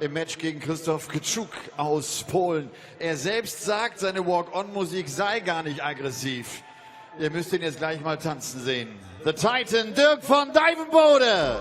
im Match gegen Christoph Kczuk aus Polen. Er selbst sagt, seine Walk-on-Musik sei gar nicht aggressiv. Ihr müsst ihn jetzt gleich mal tanzen sehen. The Titan, Dirk von Duijvenbode.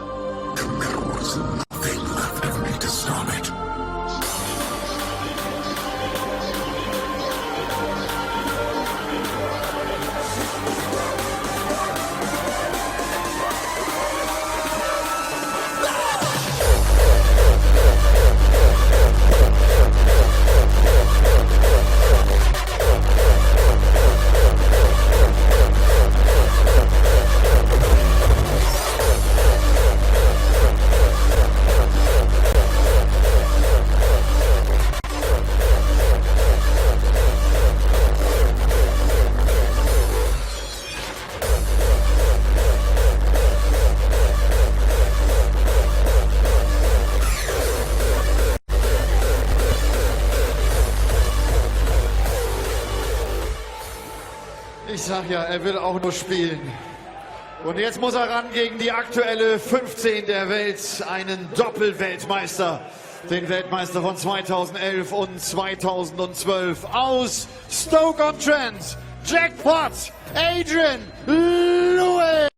Ich sag ja, er will auch nur spielen. Und jetzt muss er ran gegen die aktuelle 15 der Welt, einen Doppelweltmeister. Den Weltmeister von 2011 und 2012 aus Stoke-on-Trent. Jackpot, Adrian Lewis.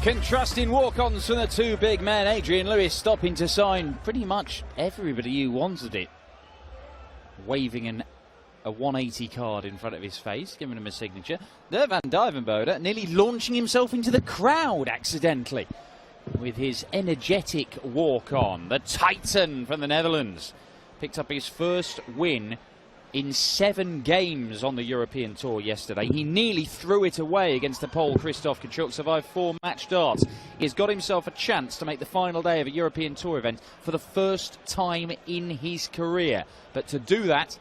Contrasting walk-ons from the two big men. Adrian Lewis stopping to sign pretty much everybody who wanted it. Waving a 180 card in front of his face, giving him a signature. Dirk van Duijvenbode nearly launching himself into the crowd accidentally with his energetic walk-on. The Titan from the Netherlands picked up his first win in 7 games on the European Tour yesterday. He nearly threw it away against the Pole Christoph Kczuk, survived 4 match darts. He's got himself a chance to make the final day of a European Tour event for the first time in his career. But to do that,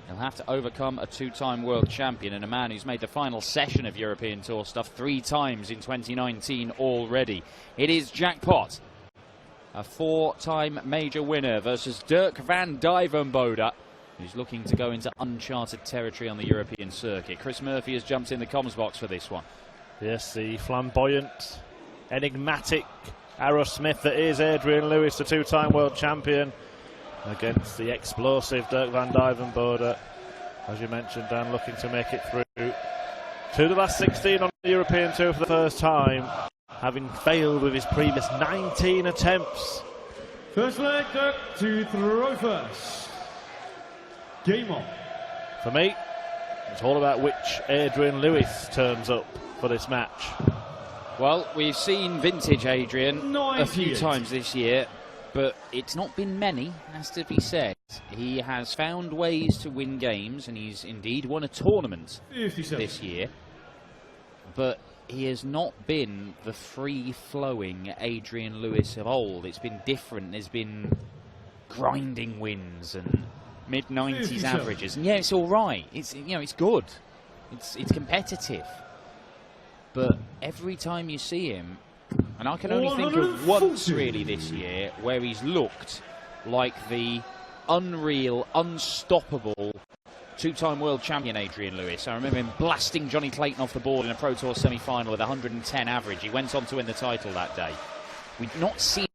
he'll have to overcome a 2-time world champion and a man who's made the final session of European Tour stuff 3 times in 2019 already. It is Jackpot, a 4-time major winner, versus Dirk van Duijvenbode, who's looking to go into uncharted territory on the European circuit. Chris Murphy has jumped in the comms box for this one. Yes, the flamboyant, enigmatic Aerosmith that is Adrian Lewis, the 2-time world champion, against the explosive Dirk van Duijvenbode. As you mentioned, Dan, looking to make it through to the last 16 on the European Tour for the first time, having failed with his previous 19 attempts. First leg, Dirk to throw first. Game on. For me, it's all about which Adrian Lewis turns up for this match. Well, we've seen vintage Adrian a few times this year, but it's not been many, has to be said. He has found ways to win games, and he's indeed won a tournament this year, but he has not been the free-flowing Adrian Lewis of old. It's been different. There's been grinding wins and mid-90s averages, and yeah, it's all right. It's, you know, it's good. It's competitive. But every time you see him, and I can only think of once really this year where he's looked like the unreal, unstoppable 2-time world champion Adrian Lewis. I remember him blasting Johnny Clayton off the board in a Pro Tour semi-final with 110 average. He went on to win the title that day. We've not seen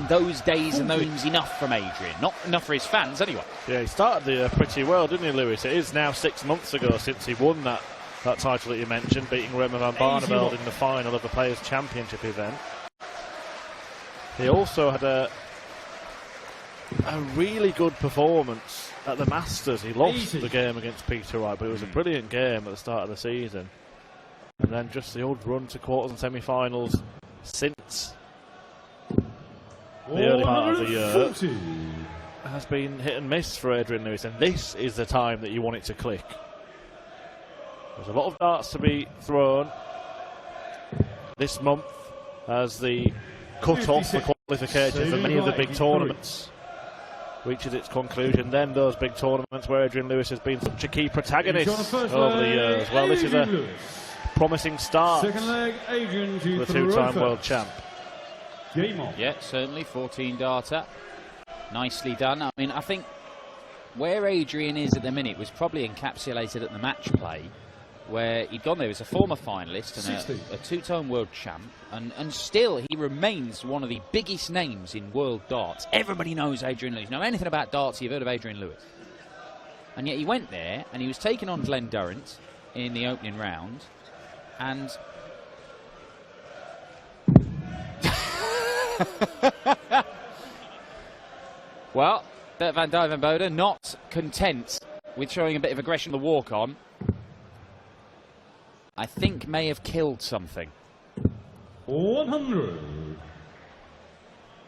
those days and those enough from Adrian. Not enough for his fans, anyway. Yeah, he started pretty well, didn't he, Lewis? It is now 6 months ago since he won that title that you mentioned, beating Rema van Barneveld in the final of the Players' Championship event. He also had a really good performance at the Masters. He lost the game against Peter Wright, but it was a brilliant game at the start of the season. And then just the old run to quarters and semi-finals since the early part of the year has been hit and miss for Adrian Lewis, and this is the time that you want it to click. There's a lot of darts to be thrown this month as the cut-off for qualification for many of the big tournaments reaches its conclusion. Then those big tournaments where Adrian Lewis has been such a key protagonist over the years. Well, this is a promising start for the two-time world champ. Yeah, certainly, 14 darter. Nicely done. I mean, I think where Adrian is at the minute was probably encapsulated at the match play, where he'd gone there as a former finalist and a two-time world champ, and still he remains one of the biggest names in world darts. Everybody knows Adrian Lewis. You know anything about darts, you've heard of Adrian Lewis. And yet he went there and he was taking on Glenn Durrant in the opening round, and well, Dirk van Duijvenbode, not content with showing a bit of aggression on the walk-on, I think may have killed something. 100.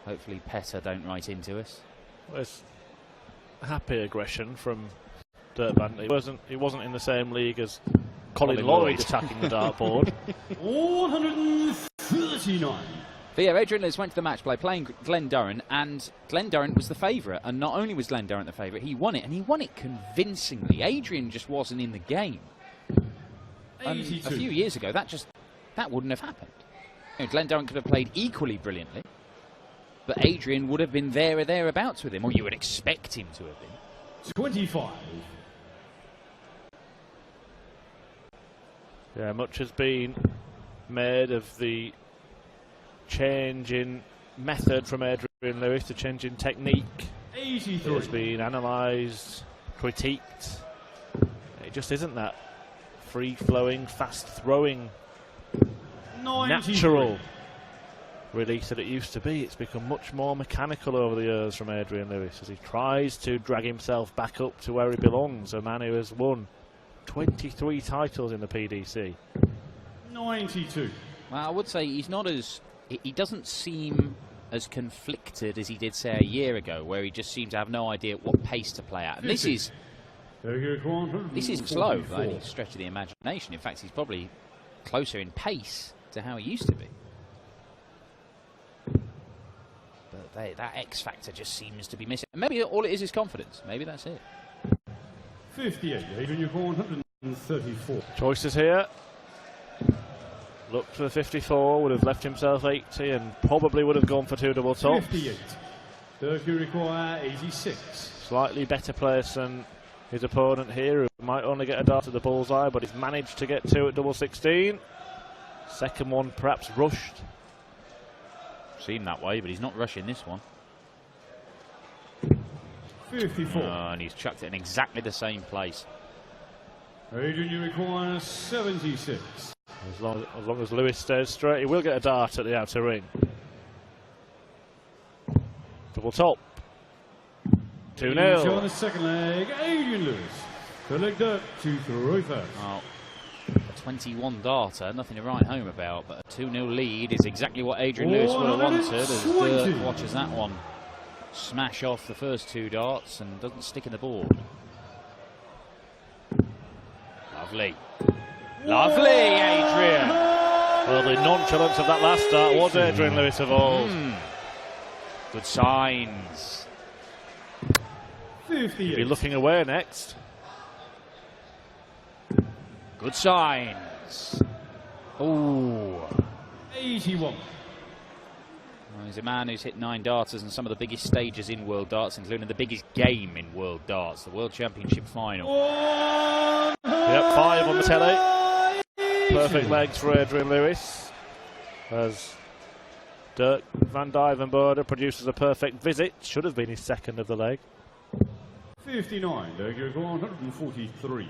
Hopefully Petter don't write into us. Well, it's happy aggression from Dirk van. He wasn't in the same league as Colin Lloyd attacking the dartboard. 139. But yeah, Adrian Lewis went to the match play playing Glenn Durrant, and Glenn Durrant was the favourite. And not only was Glenn Durrant the favourite, he won it, and he won it convincingly. Adrian just wasn't in the game. And a few years ago, that wouldn't have happened. You know, Glenn Durrant could have played equally brilliantly, but Adrian would have been there or thereabouts with him, or you would expect him to have been. 25. Yeah, much has been made of the change in method from Adrian Lewis, the change in technique. 83. It's been analysed, critiqued. It just isn't that free-flowing, fast-throwing, natural release that it used to be. It's become much more mechanical over the years from Adrian Lewis as he tries to drag himself back up to where he belongs, a man who has won 23 titles in the PDC. 92. Well, I would say he's not as... He doesn't seem as conflicted as he did, say, a year ago, where he just seemed to have no idea what pace to play at. And this is slow by any stretch of the imagination. In fact, he's probably closer in pace to how he used to be. But that X factor just seems to be missing. And maybe all it is confidence. Maybe that's it. 58. Adrian, you've won 134. Choices here. Looked for the 54, would have left himself 80 and probably would have gone for two double tops. 58. Dirk, you require 86. Slightly better place than his opponent here, who might only get a dart at the bullseye, but he's managed to get two at double 16. Second one perhaps rushed. Seemed that way, but he's not rushing this one. 54. And he's chucked it in exactly the same place. Adrian, you require 76. As long as Lewis stays straight, he will get a dart at the outer ring. Double top. 2-0. On the second leg, Adrian Lewis. The leg Dirk to throw first. Oh, a 21 darter, nothing to write home about, but a 2-0 lead is exactly what Adrian Lewis would have wanted as Dirk watches that one smash off the first two darts and doesn't stick in the board. Lovely. Lovely, Adrian. Well, the nonchalance of that last start was Adrian Lewis of old. Good signs. 58. He'll be looking away next. Good signs. Ooh. 81. Well, he's a man who's hit 9 darters on some of the biggest stages in world darts, including the biggest game in world darts, the World Championship final. Yep, 5 on the telly. Perfect legs for Adrian Lewis as Dirk van Duijvenbode produces a perfect visit. Should have been his second of the leg. 59. Dirk, you require 143.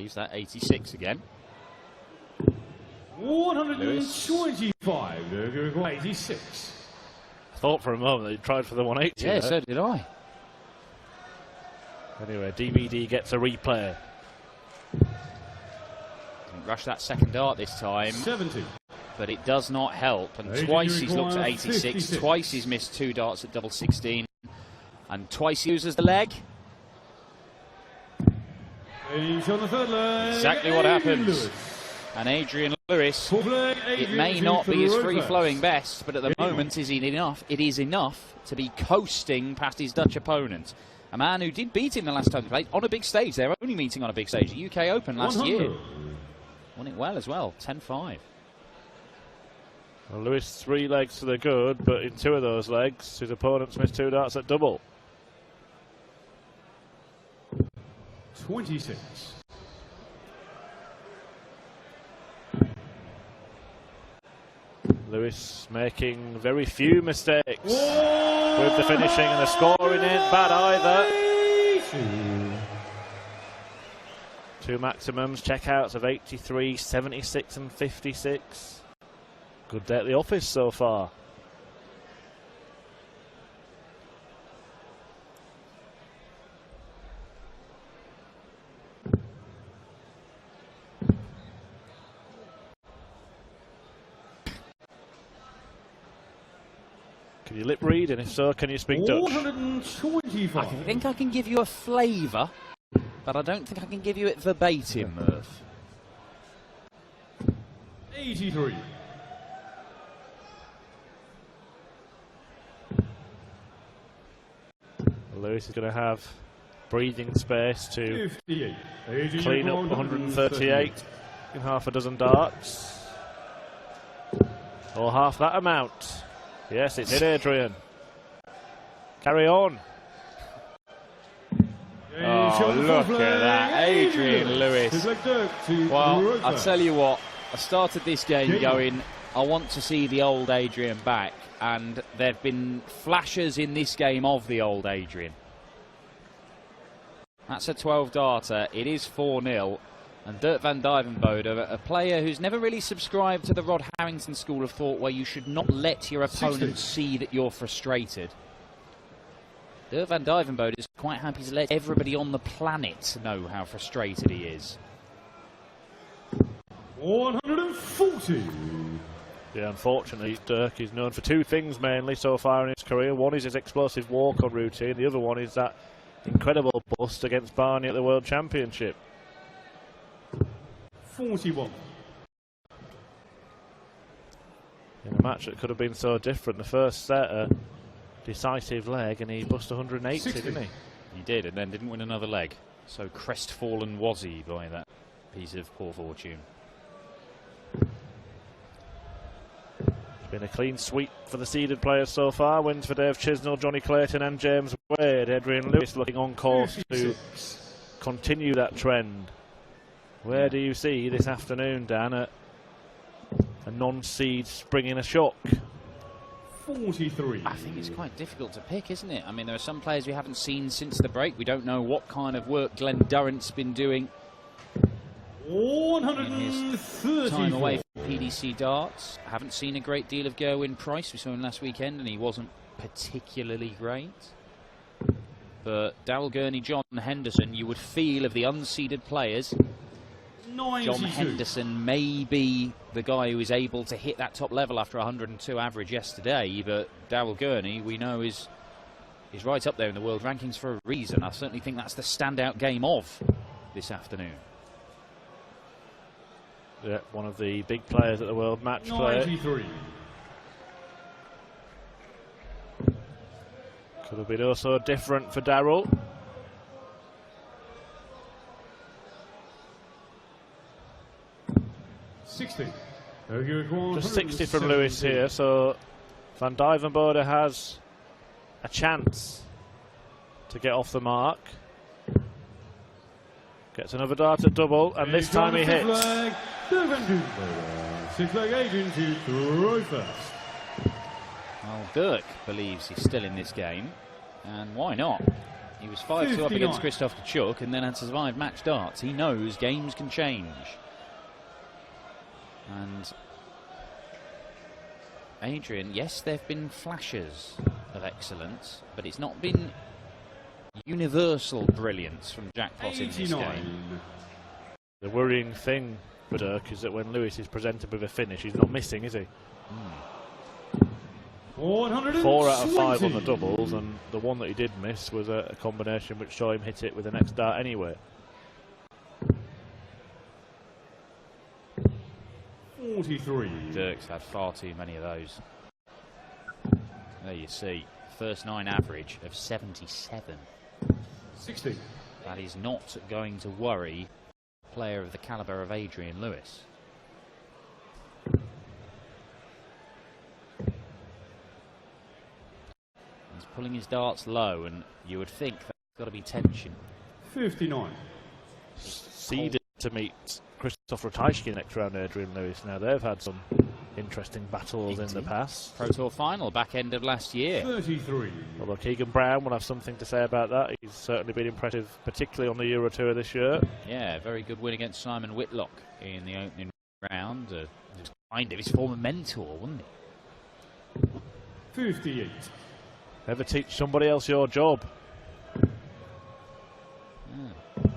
believes that 86 again. 125, 86. Thought for a moment that he tried for the 180. Yeah, there. so did I. Anyway, DVD gets a replay. Didn't rush that second dart this time. 70. But it does not help. And Adrian, twice you he's looked at require 86, 56. twice he's missed 2 darts at double 16, and twice he uses the leg. Each on the third leg. Exactly what Adrian happens. Lewis. And Adrian Lewis, Fourth leg, it Adrian may to not be his throw free-flowing first. best, but at the Game moment it is enough to be coasting past his Dutch opponent. A man who did beat him the last time they played on a big stage. They're only meeting on a big stage, the UK Open last 100. year. Won it well as well, 10-5. Well, Lewis 3 legs to the good, but in 2 of those legs, his opponents missed 2 darts at double. 26. Lewis making very few mistakes with the finishing, and the scoring ain't bad either. 2 maximums, checkouts of 83, 76 and 56. Good day at the office so far. Can you lip read, and if so, can you speak Dutch? 125. I think I can give you a flavour, but I don't think I can give you it verbatim, Murph. 83. Lewis is going to have breathing space to 58. Adrian clean up 138 in half a dozen darts. Or half that amount. Yes, it's in, Adrian. Carry on. Oh, look at that, Adrian Lewis. Well, I'll tell you what, I started this game going, I want to see the old Adrian back, and there have been flashes in this game of the old Adrian. That's a 12-darter, it is 4-0, and Dirk van Duijvenbode, a player who's never really subscribed to the Rod Harrington school of thought where you should not let your opponent see that you're frustrated. Dirk van Duijvenbode is quite happy to let everybody on the planet know how frustrated he is. 140. Yeah, unfortunately, Dirk is known for 2 things mainly so far in his career. One is his explosive walk-on routine. The other one is that incredible bust against Barney at the World Championship. 41. In a match that could have been so different, the first set, a decisive leg, and he bust 180, 60. didn't he? He did, and then didn't win another leg. So crestfallen was he by that piece of poor fortune. It's been a clean sweep for the seeded players so far. Wins for Dave Chisnell, Johnny Clayton and James Wade. Adrian Lewis looking on course to 56. continue that trend. Where do you see this afternoon, Dan, a non-seed springing a shock? 43. I think it's quite difficult to pick, isn't it? I mean, there are some players we haven't seen since the break. We don't know what kind of work Glenn Durrant's been doing in his time away from PDC darts. I haven't seen a great deal of Gerwyn Price. We saw him last weekend and he wasn't particularly great. But Darrell Gurney, John Henderson, you would feel of the unseeded players, 92. John Henderson may be the guy who is able to hit that top level after 102 average yesterday, but Darrell Gurney, we know, is right up there in the world rankings for a reason. I certainly think that's the standout game of this afternoon. Yeah, one of the big players at the World Matchplay. 93. Could have been also different for Darrell. Just 60 from Lewis here, so Van Duijvenbode has a chance to get off the mark. Gets another dart at double, and this time he hits. 6-leg Adrian to throw first. Well, Dirk believes he's still in this game, and why not? He was 5-2 up against Christoph Kachuk and then had to survive match darts. He knows games can change. And Adrian, yes, there have been flashes of excellence, but it's not been universal brilliance from jackpot in this game. The worrying thing for Dirk is that when Lewis is presented with a finish, he's not missing, is he? 4 out of 5 on the doubles, and the one that he did miss was a combination which saw him hit it with the next dart anyway. 43. Dirk's had far too many of those. There you see, first 9 average of 77. 60. That is not going to worry a player of the calibre of Adrian Lewis. He's pulling his darts low, and you would think that's got to be tension. 59. Seeded to meet Christoph Ratajski next round, Adrian Lewis. Now they've had some interesting battles in the past. Pro Tour final back end of last year. 33. Although Keegan Brown will have something to say about that. He's certainly been impressive, particularly on the Euro Tour this year. Yeah, very good win against Simon Whitlock in the opening round. It was kind of his former mentor, wasn't it? 58. Never teach somebody else your job.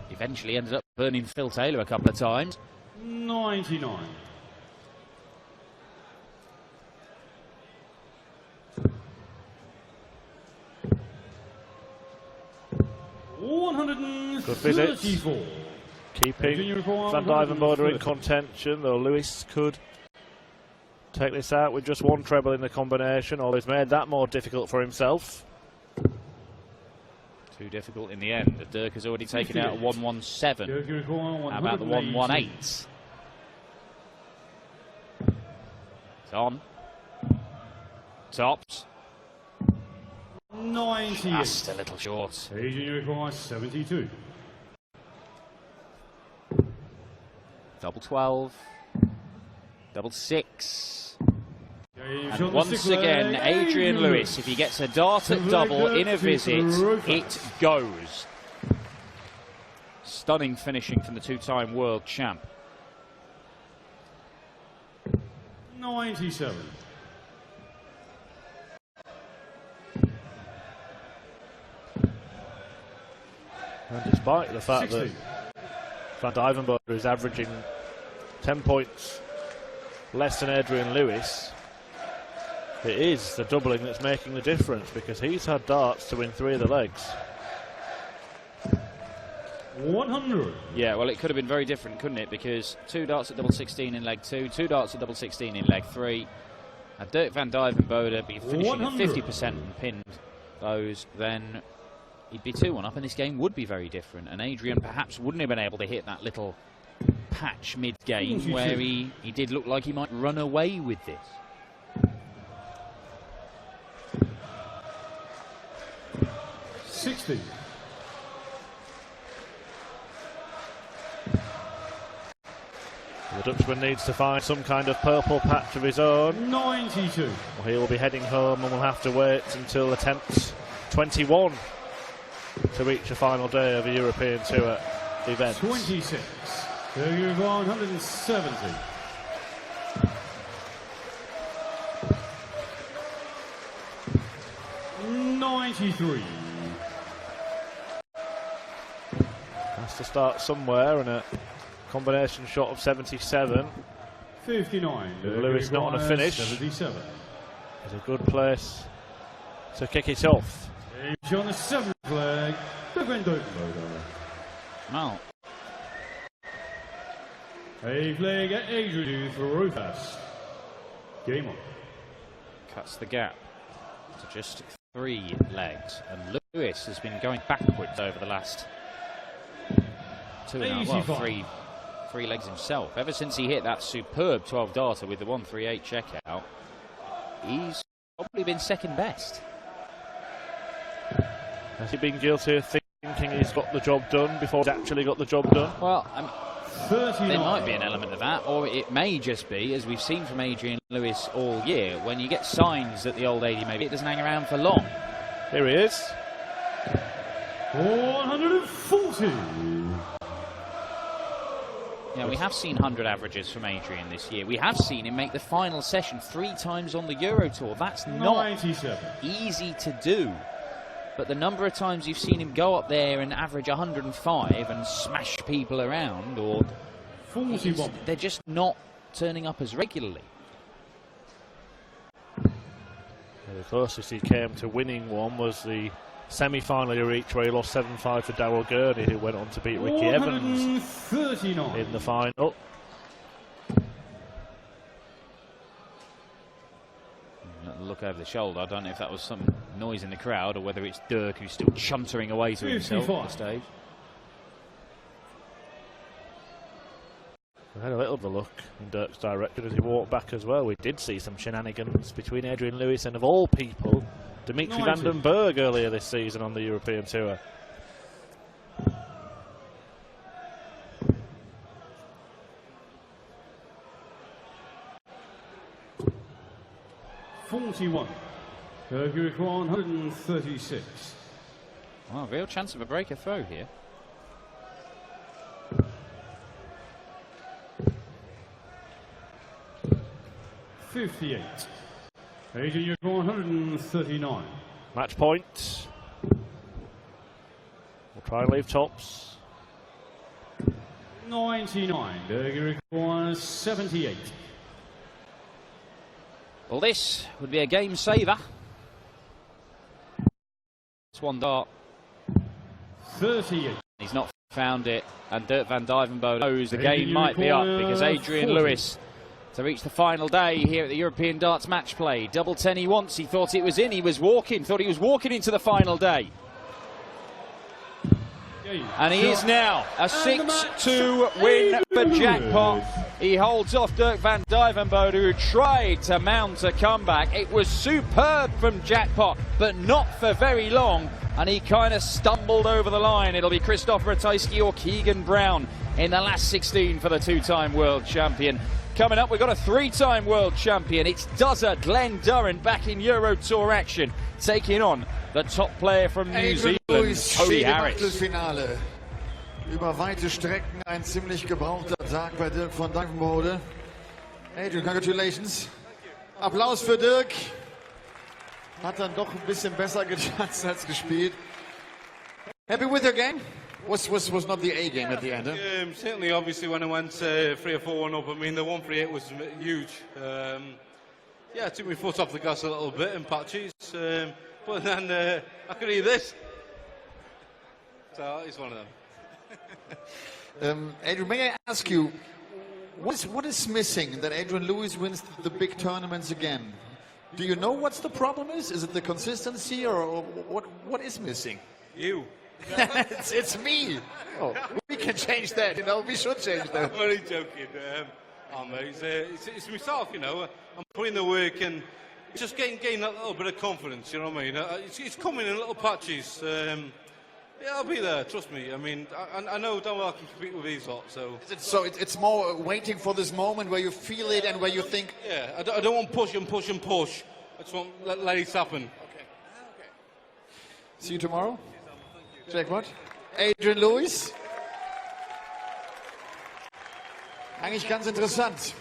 Eventually ended up burning Phil Taylor a couple of times. 99. Good visit. Keeping Van Duijvenbode in contention, though Lewis could take this out with just one treble in the combination, although he's made that more difficult for himself. Too difficult in the end. Dirk has already taken out a 117. How about the 118? It's on. Tops. 90. Just a little short. Adrian requires 72. Double 12. Double 6. And And once again, Adrian Lewis, if he gets a dart at double in a visit, it goes. Stunning finishing from the two-time world champ. 97. And despite the fact 60. that Van Duijvenbode is averaging 10 points less than Adrian Lewis, it is the doubling that's making the difference, because he's had darts to win 3 of the legs. 100. Yeah, well, it could have been very different, couldn't it? Because 2 darts at double 16 in leg 2, 2 darts at double 16 in leg 3. Had Dirk Van Duijvenbode be finishing 100. at 50% and pinned those, then he'd be 2-1 up, and this game would be very different. And Adrian perhaps wouldn't have been able to hit that little patch mid-game where he did look like he might run away with this. 60. The Dutchman needs to find some kind of purple patch of his own. 92. Well, he will be heading home and will have to wait until attempt 21 to reach a final day of a European Tour event. 26. 170. $93. Has to start somewhere, and a combination shot of 77. 59. Lewis not on a finish. 77. Is a good place to kick it off. Each on the 7th flag. Duijvenbode. Well, A flag at Adrian throw fast. Game on. cuts the gap to just 3 legs, and Lewis has been going backwards over the last 3 legs himself. Ever since he hit that superb 12 darter with the 138 checkout, he's probably been second best. Has he been guilty of thinking he's got the job done before he's actually got the job done? Well, there might be an element of that, or it may just be, as we've seen from Adrian Lewis all year, when you get signs that the old 80 maybe it doesn't hang around for long. Here he is. 140. Yeah, we have seen 100 averages from Adrian this year. We have seen him make the final session 3 times on the Euro Tour. That's not 97. easy to do. But the number of times you've seen him go up there and average 105 and smash people around, or 41. they're just not turning up as regularly. The closest he came to winning one was the semi-final he reached, where he lost 7-5 to Darryl Gurney, who went on to beat Ricky Evans 139. in the final. Look over the shoulder. I don't know if that was some noise in the crowd or whether it's Dirk who's still chuntering away to himself on the stage. We had a little bit of a look in Dirk's direction as he walked back as well. We did see some shenanigans between Adrian Lewis and, of all people, Dimitri 90. van den Berg earlier this season on the European Tour. .41. Berg 136. Well, real chance of a breaker throw here. .58. Adrian 139. Match point. We'll try and leave tops. 99. Berg 178. Well, this would be a game saver. It's one dart. 38. He's not found it, and Dirk van Duijvenbode knows the game might be up, because Adrian 40. Lewis, to reach the final day here at the European Darts Match Play. Double 10 he wants. He thought it was in. He was walking. Thought he was walking into the final day. And he is now a 6-2 win for Jackpot. He holds off Dirk van Duijvenbode, who tried to mount a comeback. It was superb from Jackpot, but not for very long. And he kind of stumbled over the line. It'll be Christoph Ratajski or Keegan Brown in the last 16 for the 2-time world champion. Coming up, we've got a 3-time world champion. It's Duzzer Glenn Durrant back in Euro Tour action, taking on the top player from New Zealand, Cody Harris. Achtelfinale. Über weite Strecken ein ziemlich gebrauchter Tag bei Dirk van Duijvenbode. Adrian, congratulations. Applaus für Dirk. Hat dann doch ein bisschen besser gechanzt als gespielt. Happy with your game? Was not the A game at the end, huh? Certainly, obviously, when I went 3 or 4-1 up, I mean, the 138 was huge. Yeah, it took my foot off the gas a little bit in patches, but then I could hear this. So it's one of them. Adrian, may I ask you, what is missing that Adrian Lewis wins the big tournaments again? Do you know what's the problem is? Is it the consistency, or what is missing? You. it's me. Oh, we can change that, you know. We should change that. I'm only joking. Mate, it's myself, you know. I'm putting the work and just getting that little bit of confidence. You know what I mean? It's coming in little patches. Yeah, I'll be there. Trust me. I mean, I know damn well I can compete with these lot. So it's more waiting for this moment where you feel it and where you think. Yeah, I don't want push and push and push. I just want let it happen. Okay. See you tomorrow. Jackpot. Adrian Lewis. Eigentlich ganz interessant.